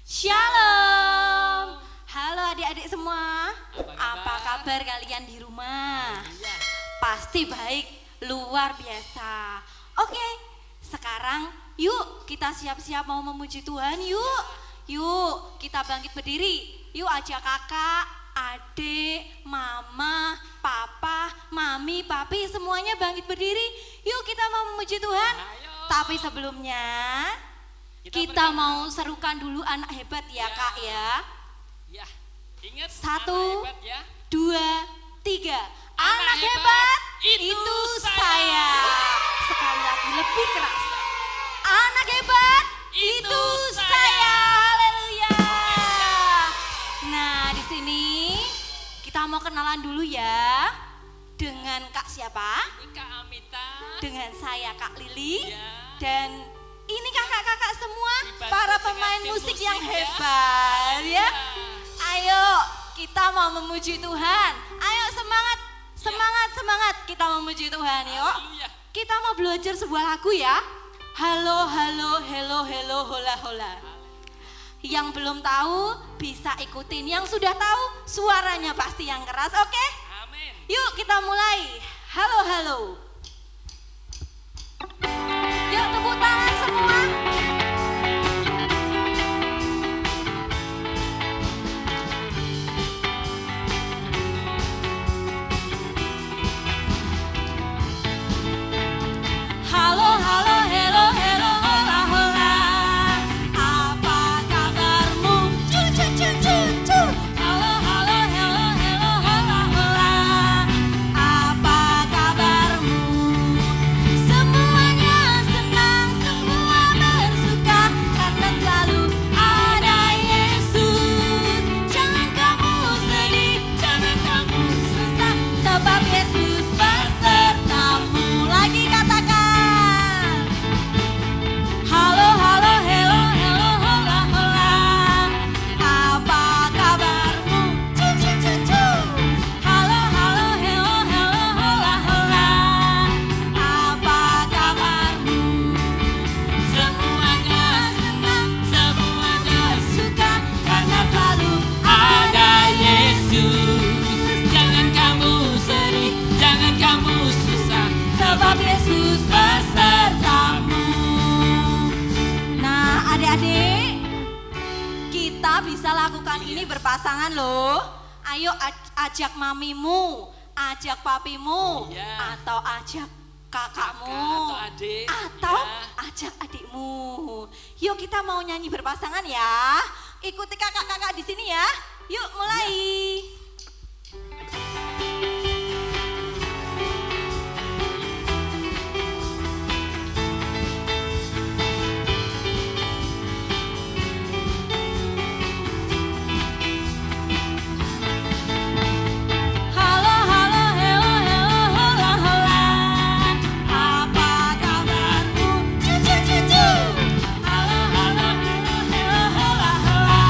Shalom. Halo adik-adik semua. Apa kabar kalian di rumah? Iya. Pasti baik, luar biasa. Oke, sekarang yuk kita siap-siap mau memuji Tuhan yuk. Yuk kita bangkit berdiri. Yuk ajak kakak, adik, mama, papa, mami, papi semuanya bangkit berdiri. Yuk kita mau memuji Tuhan. Ayo. Tapi sebelumnya kita mau serukan dulu anak hebat ya, Kak ya. Ya, ingat Satu, anak hebat ya. 2, 3. Anak Anak hebat, hebat itu itu saya. saya. Sekali lagi lebih keras. Anak hebat itu saya. Haleluya. Nah, di sini kita mau kenalan dulu ya. Dengan Kak siapa? Ini Kak Amita. Dengan saya Kak Lili. Ya. Dan ini kakak-kakak semua, Dibantu para dengan pemain tim musik musik yang ya. hebat ya. Ayo kita mau memuji Tuhan. Ayo semangat, semangat, semangat kita memuji Tuhan yuk. Haleluya. Kita mau belajar sebuah lagu ya. Halo, halo, hello, hello, hola, hola. Yang belum tahu bisa ikutin, yang sudah tahu suaranya pasti yang keras, oke? Amin. Yuk kita mulai. Halo, halo. Yuk tepuk tangan semua. Halo, halo, hello, hello, hola, hola. Apa kabarmu? Cu, cu, cu, cu, cu. Halo, halo, hello, hello, hola, hola. Apa kabarmu? Semuanya senang, semua bersuka karena selalu ada Yesus. Jangan kamu sedih, jangan kamu susah, sebab Yesus besertamu. Lagi katakan. Halo, halo, hello, hello, hola, hola. Apa kabarmu? Cu, cu, cu, cu. Halo, halo, hello, hello, hola, hola. Apa kabarmu? Semuanya senang, semuanya suka karena selalu ada Yesus. Jangan kamu sedih, jangan kamu susah, Sebab Yesus besertamu. Nah adik-adik, kita bisa lakukan ini berpasangan loh. Ayo ajak mamimu, ajak papimu, Iya. atau ajak kakakmu, Kakak atau adik, atau ya. ajak adikmu. Yuk kita mau nyanyi berpasangan ya. Ikuti kakak-kakak di sini ya. Yuk mulai. Halo, halo, hello, hello, hola, hola. Apa kabarmu? Cu, cu, cu, cu. Halo, halo, hello, hello, hola, hola.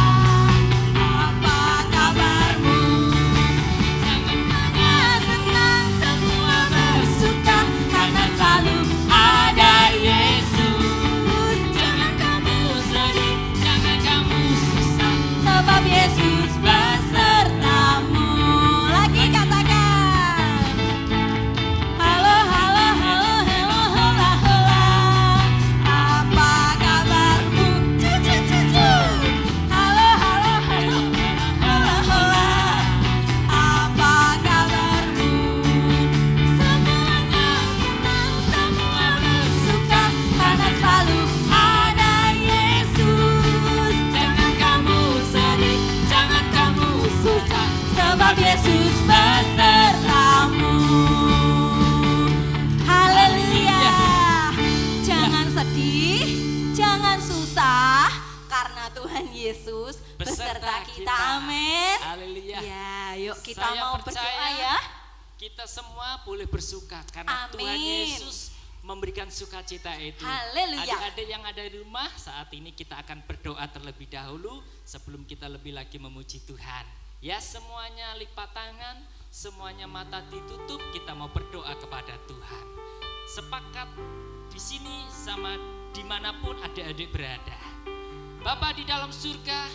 Apa kabarmu? Semuanya senang, semua bersuka karena selalu ada Yesus. Jangan kamu sedih, jangan kamu susah. sebab Yesus besertamu. Lagi katakan. Halo, halo, halo, hello, hola, hola. Apa kabarmu? Cu, cu, cu, cu. Halo, halo, halo, hola, hola. Apa kabarmu? Semuanya senang, semua bersuka karena selalu ada Yesus. Jangan kamu sedih, jangan kamu susah, Sebab Yesus besertamu. Haleluya. Jangan sedih, jangan susah, karena Tuhan Yesus beserta kita. Amin. Haleluya. Ya, yuk kita Saya mau percaya berdoa ya. Kita semua boleh bersuka karena Tuhan Amin. Yesus memberikan sukacita itu. Haleluya. Adik-adik yang ada di rumah, saat ini kita akan berdoa terlebih dahulu sebelum kita lebih lagi memuji Tuhan. Ya, semuanya lipat tangan, semuanya mata ditutup, kita mau berdoa kepada Tuhan. Sepakat di sini sama dimanapun adik-adik berada. Bapa di dalam surga,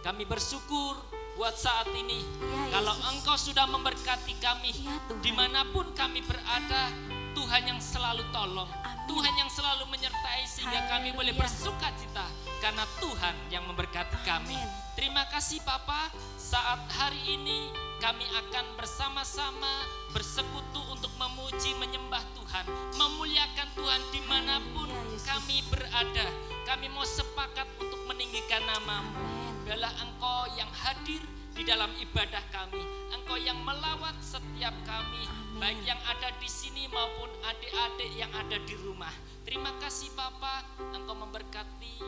kami bersyukur buat saat ini. Ya, Kalau Yesus. Engkau sudah memberkati kami, Ya, Tuhan. dimanapun kami berada, Tuhan yang selalu tolong, Amin. Tuhan yang selalu menyertai sehingga kami boleh Haleluya. bersuka cita karena Tuhan yang memberkati kami. Amin. Terima kasih Bapa, saat hari ini kami akan bersama-sama bersekutu untuk memuji menyembah Tuhan, memuliakan Tuhan dimanapun Haleluya, Yesus. kami berada. Kami mau sepakat untuk meninggikan nama-Mu. Amin. Biarlah Engkau yang hadir di dalam ibadah kami, Engkau yang melawat setiap kami, Amin. baik yang ada di sini maupun adik-adik yang ada di rumah. Terima kasih Bapa, Engkau memberkati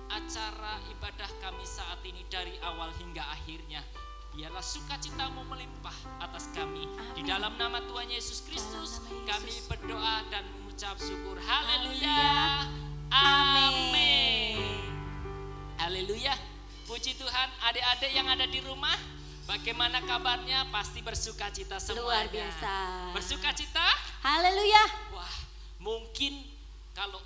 acara ibadah kami saat ini dari awal hingga akhirnya. Biarlah sukacitamu melimpah atas kami. Di Amin. dalam nama Tuhan Yesus Kristus Dalam nama kami Yesus. berdoa dan mengucap syukur. Haleluya. Amin. Amin. Haleluya. Puji Tuhan, adik-adik yang ada di rumah, bagaimana kabarnya? Pasti bersukacita semuanya. Luar biasa. Bersukacita? Haleluya. Wah, mungkin kalau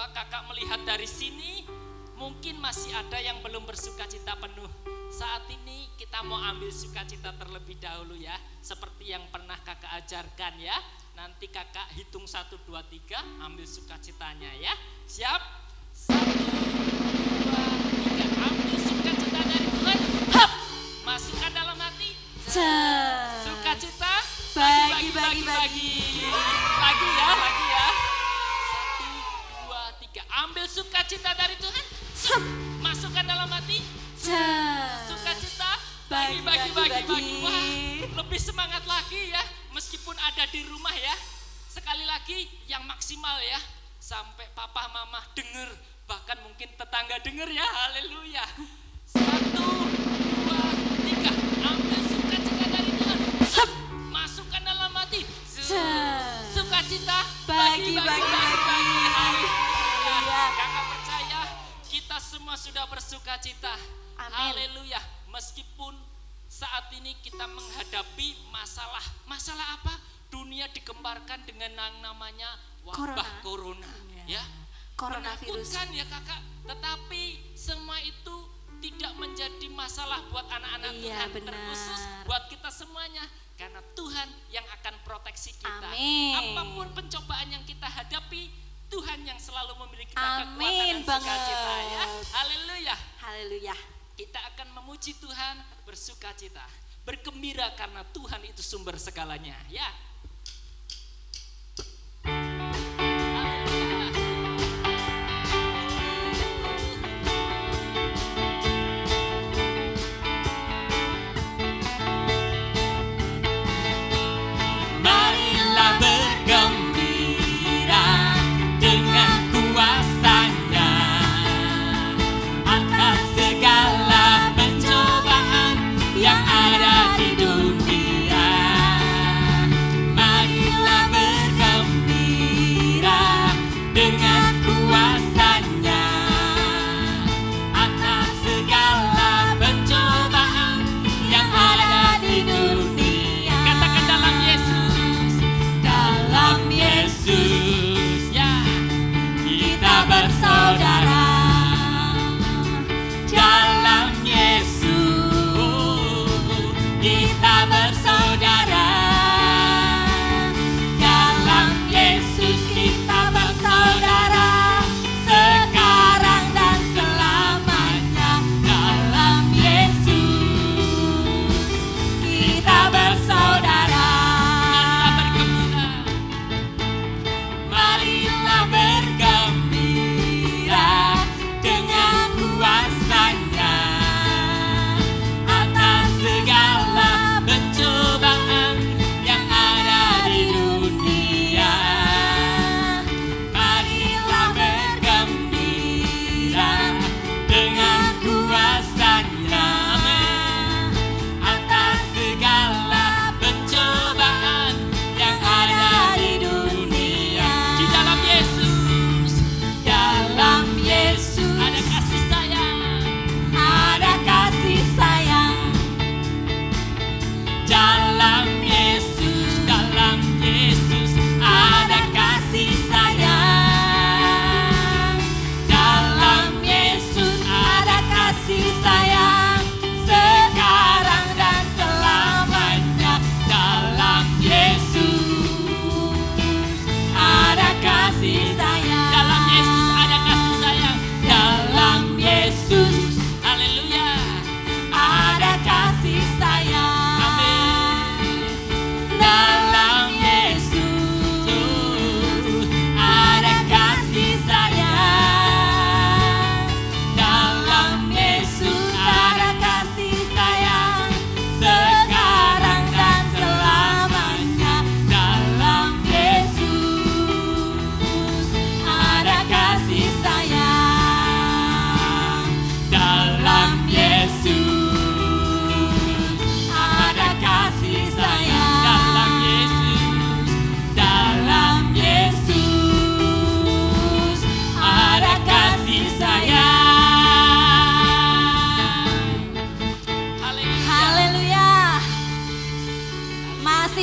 kakak melihat dari sini, mungkin masih ada yang belum bersukacita penuh. Saat ini kita mau ambil sukacita terlebih dahulu ya, seperti yang pernah kakak ajarkan ya. Nanti kakak hitung 1, 2, 3, ambil sukacitanya ya. Siap? 1, 2, 3, ambil sukacita dari Tuhan. Hap! Masukkan dalam hati. Sukacita. Bagi. Lagi ya. 1, 2, 3, ambil sukacita dari Tuhan. Masukkan dalam hati. Sukacita. Bagi. Wah, lebih semangat lagi ya. Meskipun ada di rumah ya. Sekali lagi yang maksimal ya. Sampai papa mama dengar, bahkan mungkin tetangga dengar ya. Haleluya. 1, 2, 3, ambil sukacita dari Tuhan. Masukkan dalam hati. Sukacita. Bagi. Haleluya. Kakak percaya kita semua sudah bersukacita. Amin. Haleluya. Meskipun saat ini kita menghadapi masalah. Masalah apa? Dunia digemparkan dengan yang namanya wabah corona. Ya. Coronavirus. Menakutkan ya kakak. Tetapi semua itu tidak menjadi masalah buat anak-anak Iya, Tuhan. benar. Terkhusus buat kita semuanya. Karena Tuhan yang akan proteksi kita. Amin. Apapun pencobaan yang kita hadapi, Tuhan yang selalu memberi kita kekuatan Amin dan sukacita banget. ya. Haleluya. Haleluya. Kita akan memuji Tuhan, bersukacita, bergembira karena Tuhan itu sumber segalanya ya. Haleluya. Marilah bergembira dengan kuasa-Nya atas segala pencobaan yang ada di dunia.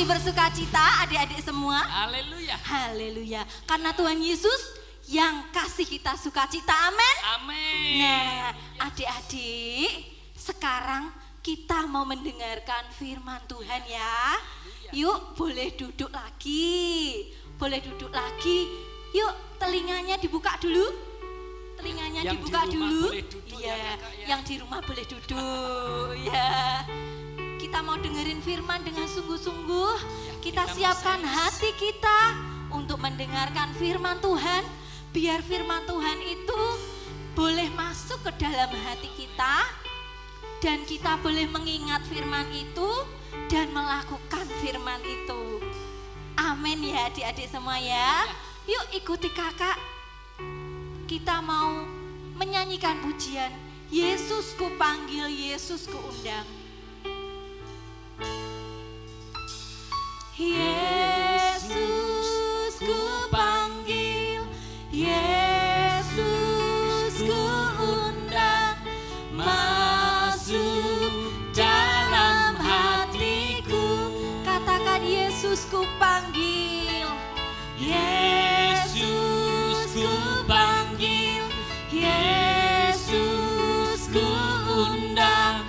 bersukacita adik-adik semua. Haleluya. Haleluya. Karena Tuhan Yesus yang kasih kita sukacita. Amin. Amin. Nah, adik-adik, sekarang kita mau mendengarkan firman Tuhan ya. Yuk, boleh duduk lagi. Boleh duduk lagi. Yuk, telinganya dibuka dulu. Telinganya Yang dibuka di rumah dulu. boleh duduk ya, Iya, Kak, ya. yang di rumah boleh duduk. Ya. Kita mau dengerin firman dengan sungguh-sungguh. Kita kita mau siapkan serius. hati kita untuk mendengarkan firman Tuhan. Biar firman Tuhan itu boleh masuk ke dalam hati kita. Dan kita boleh mengingat firman itu dan melakukan firman itu. Amin ya adik-adik semua ya. Yuk ikuti kakak. Kita mau menyanyikan pujian Yesus ku panggil, Yesus ku undang. Yesus ku panggil, Yesus ku undang, masuk dalam hatiku. Katakan Yesus ku panggil, Yesus ku panggil, Yesus ku undang,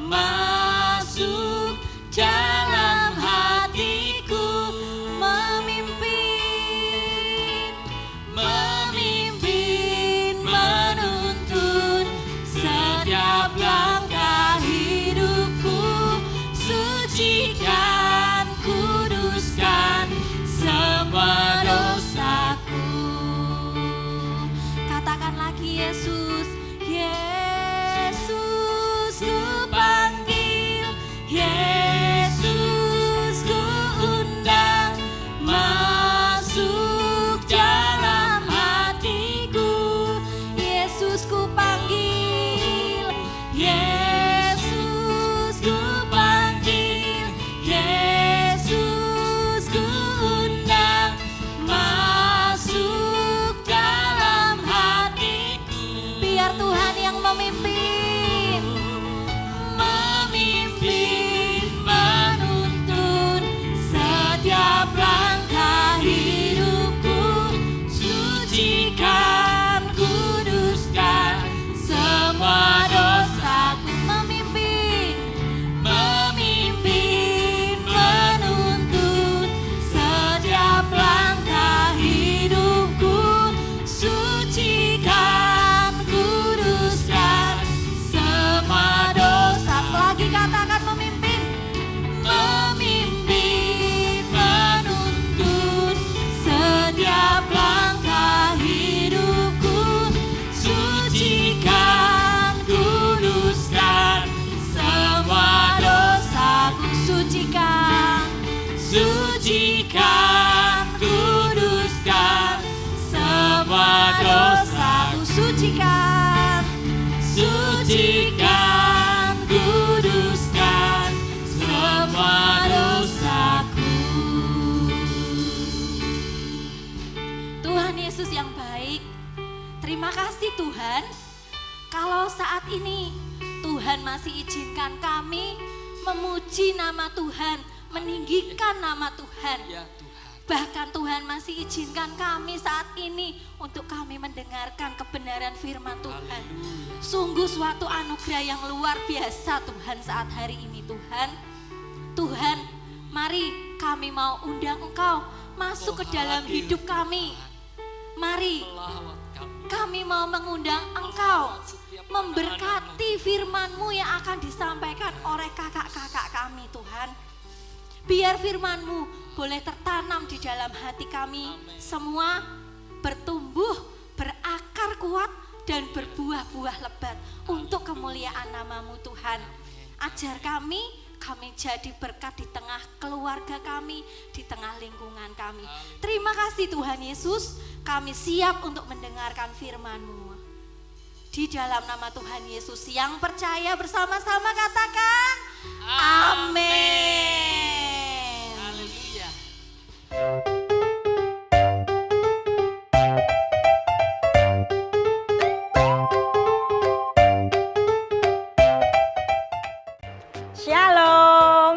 masuk dalam hatiku, memimpin, memimpin, menuntun setiap langkah hidupku, sucikan, kuduskan semua dosaku. Katakan lagi Yesus, Yesus ku panggil, Yesus ku undang, masuk dalam hatiku. Yesus ku panggil, Yesus ku panggil, Yesus ku undang, masuk dalam hatiku. Biar Tuhan yang memimpin, memimpin, menuntun setiap langkah hidupku, sucikan, kuduskan semua dosaku. Memimpin, memimpin, menuntun setiap langkah hidupku, sucikan, kuduskan semua dosa. Lagi katakan memimpin, memimpin, menuntun setiap langkah hidupku, sucikan, kuduskan semua dosaku. Sucikan, sucikan, kuduskan semua dosaku. Sucikan, sucikan, kuduskan semua dosaku. Tuhan Yesus yang baik, terima kasih Tuhan. Kalau saat ini Tuhan masih izinkan kami memuji nama Tuhan, meninggikan nama Tuhan. Ya Tuhan. Bahkan Tuhan masih izinkan kami saat ini untuk kami mendengarkan kebenaran firman Tuhan. Haleluya. Sungguh suatu anugerah yang luar biasa Tuhan saat hari ini Tuhan. Tuhan, mari kami mau undang Engkau masuk ke dalam hadir, hidup kami. Mari Melawat kami. kami mau mengundang Engkau Melawat setiap memberkati firman-Mu yang akan disampaikan oleh kakak-kakak kami Tuhan. Biar firman-Mu boleh tertanam di dalam hati kami semua, bertumbuh, berakar kuat dan berbuah-buah lebat untuk kemuliaan nama-Mu Tuhan. Ajar kami jadi berkat di tengah keluarga kami, di tengah lingkungan kami. Terima kasih Tuhan Yesus, kami siap untuk mendengarkan firman-Mu. Di dalam nama Tuhan Yesus yang percaya bersama-sama katakan amin. Haleluya. Shalom.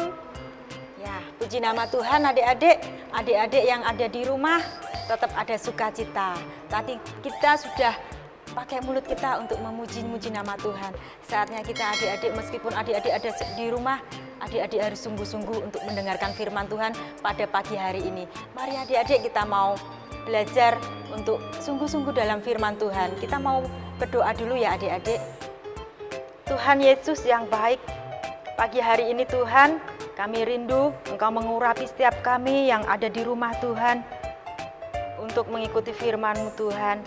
Ya, Puji nama Tuhan adik-adik yang ada di rumah tetap ada sukacita. Tadi kita sudah pakai mulut kita untuk memuji-muji nama Tuhan. Saatnya kita adik-adik, meskipun adik-adik ada di rumah, adik-adik harus sungguh-sungguh untuk mendengarkan firman Tuhan pada pagi hari ini. Mari adik-adik kita mau belajar untuk sungguh-sungguh dalam firman Tuhan. Kita mau berdoa dulu ya adik-adik. Tuhan Yesus yang baik, pagi hari ini Tuhan, kami rindu Engkau mengurapi setiap kami yang ada di rumah Tuhan untuk mengikuti firman-Mu Tuhan.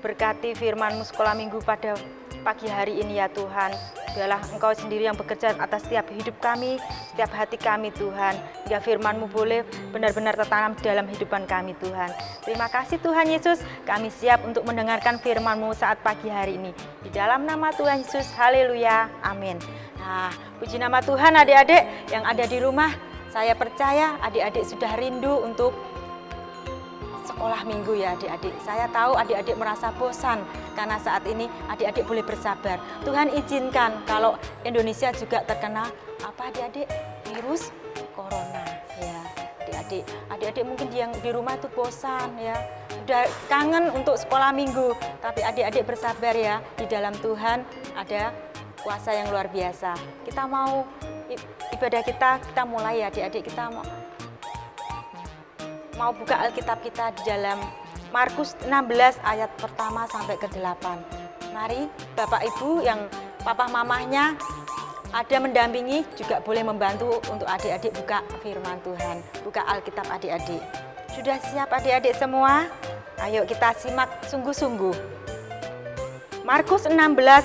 Berkati firman-Mu sekolah minggu pada pagi hari ini ya Tuhan. Biarlah Engkau sendiri yang bekerja atas setiap hidup kami, setiap hati kami Tuhan. Hingga firman-Mu boleh benar-benar tertanam dalam hidupan kami Tuhan. Terima kasih Tuhan Yesus, kami siap untuk mendengarkan firman-Mu saat pagi hari ini. Di dalam nama Tuhan Yesus, haleluya, amin. Nah, puji nama Tuhan adik-adik yang ada di rumah. Saya percaya adik-adik sudah rindu untuk sekolah minggu ya adik-adik. Saya tahu adik-adik merasa bosan karena saat ini adik-adik boleh bersabar. Tuhan izinkan kalau Indonesia juga terkena apa adik-adik? Virus corona ya. Adik-adik mungkin yang di rumah itu bosan ya. Udah kangen untuk sekolah minggu, tapi adik-adik bersabar ya. Di dalam Tuhan ada kuasa yang luar biasa. Kita mau ibadah kita mulai ya adik-adik. Kita mau buka Alkitab kita di dalam Markus 16 ayat pertama sampai ke-8. Mari Bapak Ibu yang papa mamahnya ada mendampingi juga boleh membantu untuk adik-adik buka firman Tuhan. Buka Alkitab adik-adik. Sudah siap adik-adik semua? Ayo kita simak sungguh-sungguh. Markus 16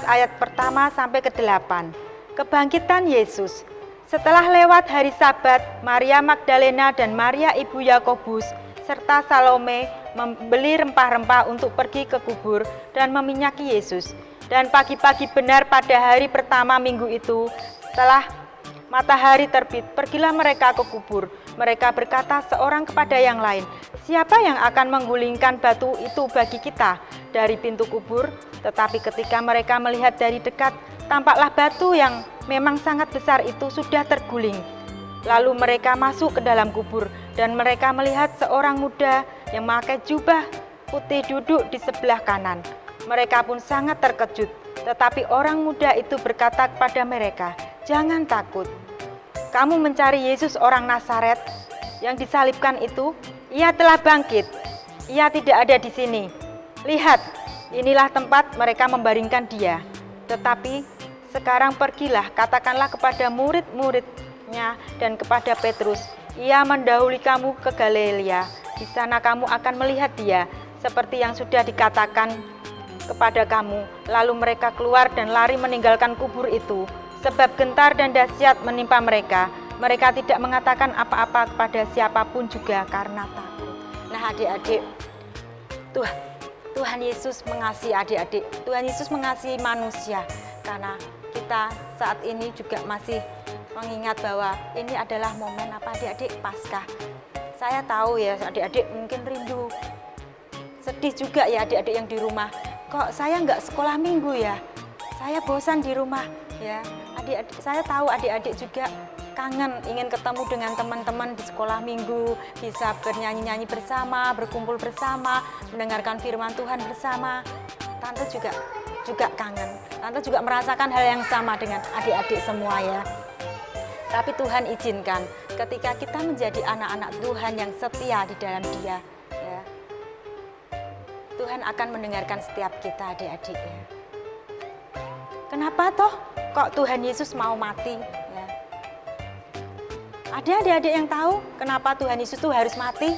ayat pertama sampai ke-8. Kebangkitan Yesus. Setelah lewat hari Sabat, Maria Magdalena dan Maria ibu Yakobus serta Salome membeli rempah-rempah untuk pergi ke kubur dan meminyaki Yesus. Dan pagi-pagi benar pada hari pertama minggu itu, setelah matahari terbit, pergilah mereka ke kubur. Mereka berkata seorang kepada yang lain, "Siapa yang akan menggulingkan batu itu bagi kita dari pintu kubur?" Tetapi ketika mereka melihat dari dekat, tampaklah batu yang memang sangat besar itu sudah terguling. Lalu mereka masuk ke dalam kubur dan mereka melihat seorang muda yang memakai jubah putih duduk di sebelah kanan. Mereka pun sangat terkejut, tetapi orang muda itu berkata kepada mereka, "Jangan takut. Kamu mencari Yesus orang Nazaret yang disalibkan itu. Ia telah bangkit. Ia tidak ada di sini. Lihat, inilah tempat mereka membaringkan dia. Tetapi sekarang pergilah, katakanlah kepada murid-muridnya dan kepada Petrus, ia mendahului kamu ke Galilea. Di sana kamu akan melihat dia, seperti yang sudah dikatakan kepada kamu." Lalu mereka keluar dan lari meninggalkan kubur itu, sebab gentar dan dahsyat menimpa mereka. Mereka tidak mengatakan apa-apa kepada siapapun juga karena takut. Nah adik-adik, Tuhan Yesus mengasihi adik-adik. Tuhan Yesus mengasihi manusia karena kita saat ini juga masih mengingat bahwa ini adalah momen apa adik-adik Paskah. Saya tahu ya adik-adik mungkin rindu, sedih juga ya adik-adik yang di rumah. Kok saya nggak sekolah minggu ya? Saya bosan di rumah ya. Adik-adik, saya tahu adik-adik juga kangen ingin ketemu dengan teman-teman di sekolah minggu, bisa bernyanyi-nyanyi bersama, berkumpul bersama, mendengarkan firman Tuhan bersama. Tante juga kangen. Tante juga merasakan hal yang sama dengan adik-adik semua ya. Tapi Tuhan izinkan ketika kita menjadi anak-anak Tuhan yang setia di dalam Dia, ya, Tuhan akan mendengarkan setiap kita adik-adik ya. Kenapa toh kok Tuhan Yesus mau mati? Ya. Ada adik-adik yang tahu kenapa Tuhan Yesus itu harus mati?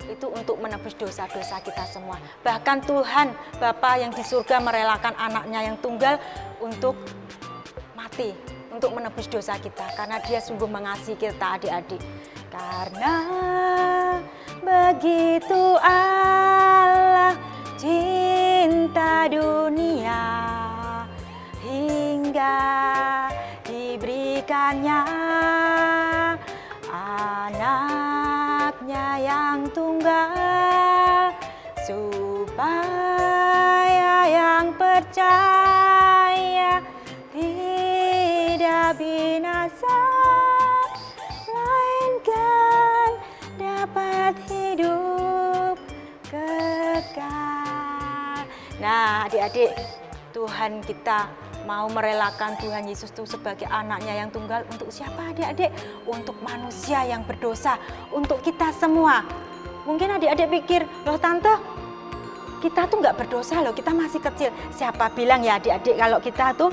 Itu untuk menebus dosa-dosa kita semua. Bahkan Tuhan Bapa yang di surga merelakan anaknya yang tunggal untuk mati, untuk menebus dosa kita. Karena Dia sungguh mengasihi kita adik-adik. Karena begitu Allah cinta dunia, hingga diberikannya anaknya yang tunggal, supaya yang percaya tidak binasa, melainkan adik-adik, Tuhan kita mau merelakan Tuhan Yesus itu sebagai anaknya yang tunggal untuk siapa adik-adik? Untuk manusia yang berdosa, untuk kita semua. Mungkin adik-adik pikir, loh tante, kita tuh nggak berdosa loh, kita masih kecil. Siapa bilang ya adik-adik kalau kita tuh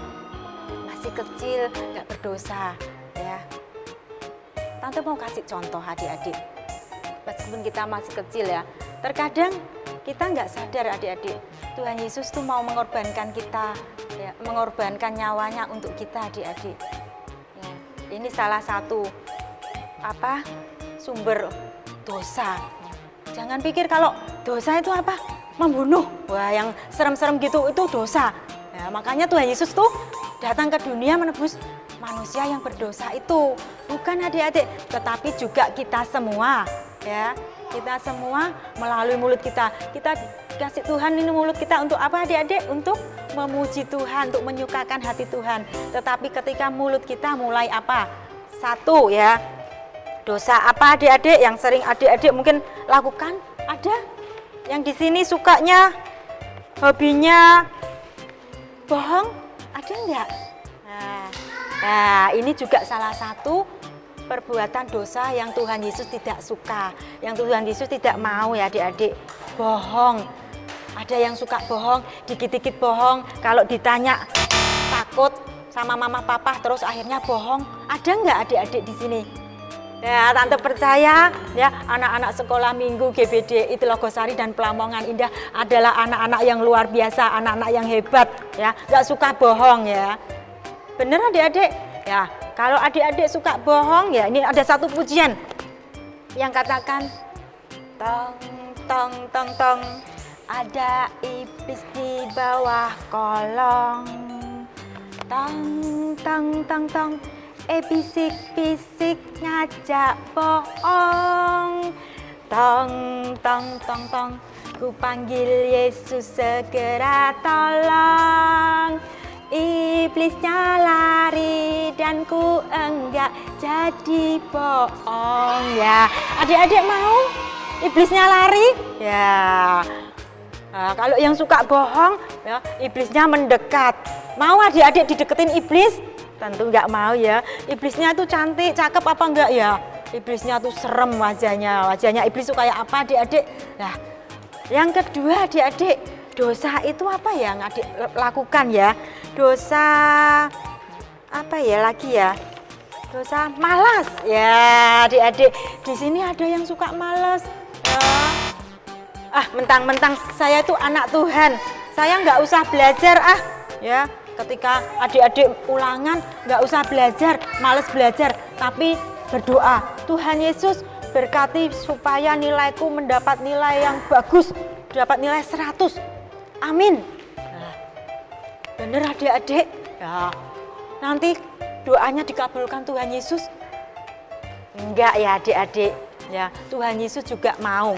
masih kecil, nggak berdosa ya. Tante mau kasih contoh adik-adik. Meskipun kita masih kecil ya, terkadang kita nggak sadar adik-adik, Tuhan Yesus tuh mau mengorbankan kita, ya, mengorbankan nyawanya untuk kita adik-adik. Ya, ini salah satu sumber dosa. Jangan pikir kalau dosa itu membunuh. Wah, yang serem-serem gitu itu dosa. Ya, makanya Tuhan Yesus tuh datang ke dunia menebus manusia yang berdosa itu. Bukan adik-adik, tetapi juga kita semua. Ya, kita semua melalui mulut kita. Kita kasih Tuhan ini mulut kita untuk apa adik-adik? Untuk memuji Tuhan, untuk menyukakan hati Tuhan. Tetapi ketika mulut kita mulai satu ya, dosa apa adik-adik yang sering adik-adik mungkin lakukan? Ada yang di sini sukanya, hobinya bohong? Ada enggak? Nah, ini juga salah satu perbuatan dosa yang Tuhan Yesus tidak suka, yang Tuhan Yesus tidak mau ya adik-adik. Bohong. Ada yang suka bohong, dikit-dikit bohong, kalau ditanya takut sama mama papa terus akhirnya bohong. Ada nggak adik-adik di sini? Ya, tante percaya ya, anak-anak sekolah minggu GBD itu Logosari dan Pelamongan Indah adalah anak-anak yang luar biasa, anak-anak yang hebat ya, nggak suka bohong ya. Bener adik-adik? Ya, kalau adik-adik suka bohong ya, ini ada satu pujian yang katakan tong tong tong tong, ada iblis di bawah kolong. Tong tong tong tong, bisik-bisik ngajak bohong. Tong tong tong tong, ku panggil Yesus segera tolong. Iblisnya lari dan ku enggak jadi bohong ya. Adik-adik mau iblisnya lari? Ya. Nah, kalau yang suka bohong ya, iblisnya mendekat. Mau adik-adik dideketin iblis? Tentu enggak mau ya. Iblisnya tuh cantik, cakep apa enggak ya? Iblisnya tuh serem wajahnya. Wajahnya iblis tuh kayak apa adik-adik? Nah, yang kedua adik-adik, dosa itu apa yang adik lakukan ya? Dosa apa ya lagi ya? Dosa malas ya adik-adik. Di sini ada yang suka malas. Ya. Mentang-mentang saya itu anak Tuhan, saya nggak usah belajar ya. Ketika adik-adik ulangan nggak usah belajar, malas belajar, tapi berdoa Tuhan Yesus berkati supaya nilaiku mendapat nilai yang bagus, dapat nilai 100. Amin. Nah, bener adik-adik ya, nanti doanya dikabulkan Tuhan Yesus? Enggak ya adik-adik ya, Tuhan Yesus juga mau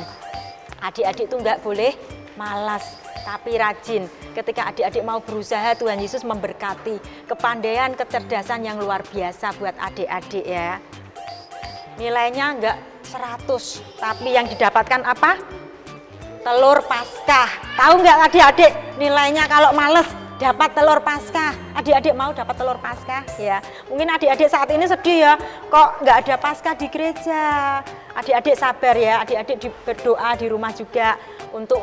adik-adik itu enggak boleh malas tapi rajin. Ketika adik-adik mau berusaha, Tuhan Yesus memberkati kepandaian, kecerdasan yang luar biasa buat adik-adik ya. Nilainya enggak 100, tapi yang didapatkan apa? Telur Paskah. Tahu nggak adik-adik nilainya kalau males dapat telur Paskah? Adik-adik mau dapat telur Paskah ya? Mungkin adik-adik saat ini sedih ya, kok nggak ada Paskah di gereja. Adik-adik sabar ya, adik-adik berdoa di rumah juga untuk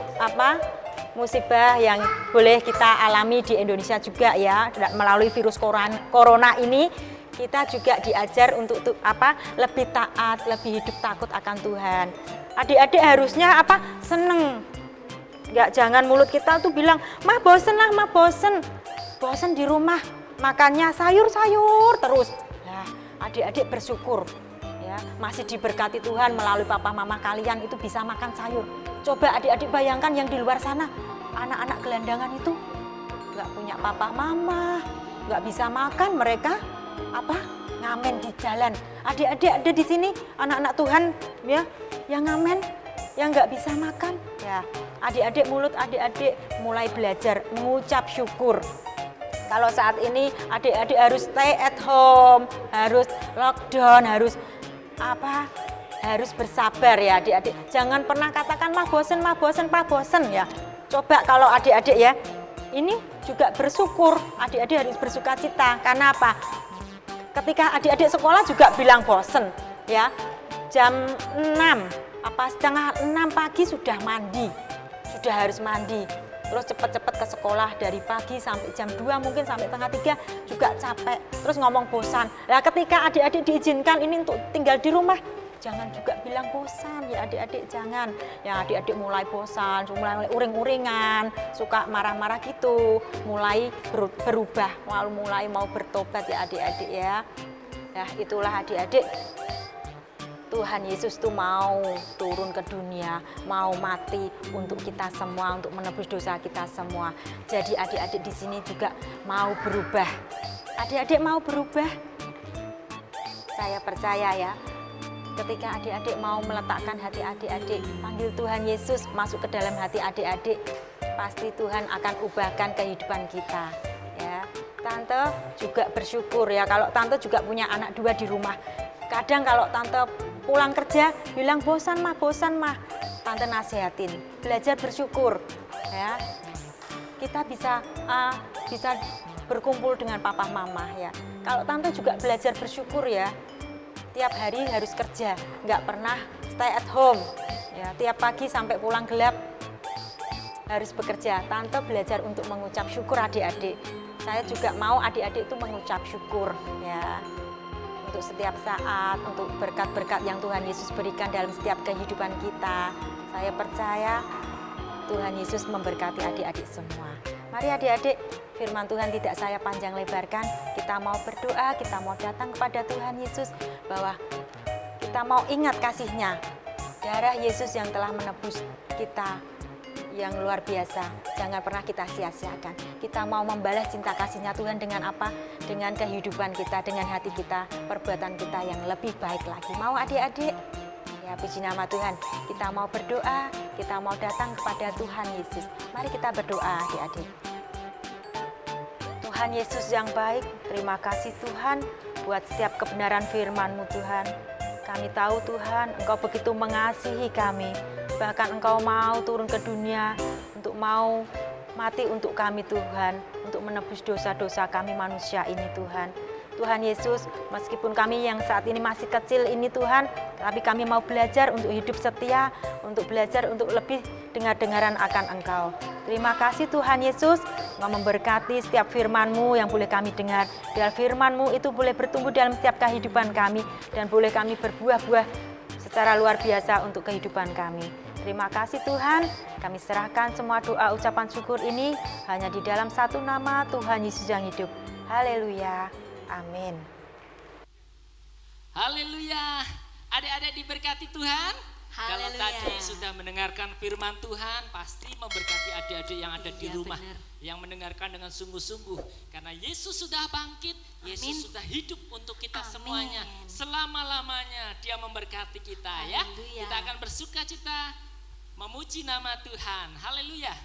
musibah yang boleh kita alami di Indonesia juga ya, melalui virus corona ini. Kita juga diajar untuk lebih taat, lebih hidup takut akan Tuhan. Adik-adik harusnya seneng. Jangan mulut kita tuh bilang, mah bosen lah, mah bosen. Bosen di rumah, makannya sayur-sayur terus. Nah, adik-adik bersyukur ya, masih diberkati Tuhan melalui papa mama kalian itu bisa makan sayur. Coba adik-adik bayangkan yang di luar sana, anak-anak gelandangan itu nggak punya papa mama, nggak bisa makan, mereka ngamen di jalan. Adik-adik ada di sini anak-anak Tuhan ya yang ngamen, yang nggak bisa makan ya. Adik-adik mulut adik-adik mulai belajar mengucap syukur. Kalau saat ini adik-adik harus stay at home, harus lockdown, harus harus bersabar ya adik-adik. Jangan pernah katakan mah bosen, pak bosen ya. Coba kalau adik-adik ya, ini juga bersyukur, adik-adik harus bersuka cita. Karena apa? Ketika adik-adik sekolah juga bilang bosen, ya. Jam 6, setengah 6 pagi sudah mandi, sudah harus mandi. Terus cepet-cepet ke sekolah dari pagi sampai jam 2 mungkin sampai setengah 3 juga capek. Terus ngomong bosan. Nah ketika adik-adik diizinkan ini untuk tinggal di rumah, jangan juga bilang bosan ya adik-adik, jangan. Ya adik-adik mulai bosan, mulai uring-uringan, suka marah-marah gitu, mulai berubah, mulai mau bertobat ya adik-adik ya. Nah itulah adik-adik, Tuhan Yesus tuh mau turun ke dunia, mau mati untuk kita semua, untuk menebus dosa kita semua. Jadi adik-adik di sini juga mau berubah. Adik-adik mau berubah? Saya percaya ya. Ketika adik-adik mau meletakkan hati adik-adik, panggil Tuhan Yesus masuk ke dalam hati adik-adik, pasti Tuhan akan ubahkan kehidupan kita. Ya, Tante juga bersyukur ya kalau Tante juga punya anak 2 di rumah. Kadang kalau Tante pulang kerja bilang bosan mah, Tante nasihatin, belajar bersyukur. Ya, kita bisa berkumpul dengan papa mama ya. Kalau Tante juga belajar bersyukur ya. Tiap hari harus kerja, nggak pernah stay at home. Ya, tiap pagi sampai pulang gelap harus bekerja. Tante belajar untuk mengucap syukur adik-adik. Saya juga mau adik-adik itu mengucap syukur ya. Untuk setiap saat, untuk berkat-berkat yang Tuhan Yesus berikan dalam setiap kehidupan kita. Saya percaya Tuhan Yesus memberkati adik-adik semua. Mari adik-adik, firman Tuhan tidak saya panjang lebarkan, kita mau berdoa, kita mau datang kepada Tuhan Yesus, bahwa kita mau ingat kasih-Nya, darah Yesus yang telah menebus kita yang luar biasa, jangan pernah kita sia-siakan. Kita mau membalas cinta kasih-Nya Tuhan dengan apa? Dengan kehidupan kita, dengan hati kita, perbuatan kita yang lebih baik lagi. Mau adik-adik? Ya, puji nama Tuhan. Kita mau berdoa, kita mau datang kepada Tuhan Yesus. Mari kita berdoa adik-adik. Tuhan Yesus yang baik, terima kasih Tuhan buat setiap kebenaran firman-Mu Tuhan. Kami tahu Tuhan, Engkau begitu mengasihi kami. Bahkan Engkau mau turun ke dunia untuk mau mati untuk kami Tuhan, untuk menebus dosa-dosa kami manusia ini Tuhan. Tuhan Yesus, meskipun kami yang saat ini masih kecil ini Tuhan, tapi kami mau belajar untuk hidup setia, untuk belajar untuk lebih dengar-dengaran akan Engkau. Terima kasih Tuhan Yesus, Engkau memberkati setiap firman-Mu yang boleh kami dengar. Biar firman-Mu itu boleh bertumbuh dalam setiap kehidupan kami, dan boleh kami berbuah-buah secara luar biasa untuk kehidupan kami. Terima kasih Tuhan, kami serahkan semua doa ucapan syukur ini hanya di dalam satu nama Tuhan Yesus yang hidup. Haleluya. Amin. Haleluya. Adik-adik diberkati Tuhan. Kalau Haleluya. tadi sudah mendengarkan firman Tuhan, pasti memberkati adik-adik yang ada di rumah, benar. yang mendengarkan dengan sungguh-sungguh. Karena Yesus sudah bangkit, Yesus sudah hidup untuk kita Amin. semuanya. Selama-lamanya Dia memberkati kita. Ya. Haleluya. Kita akan bersuka cita memuji nama Tuhan. Haleluya.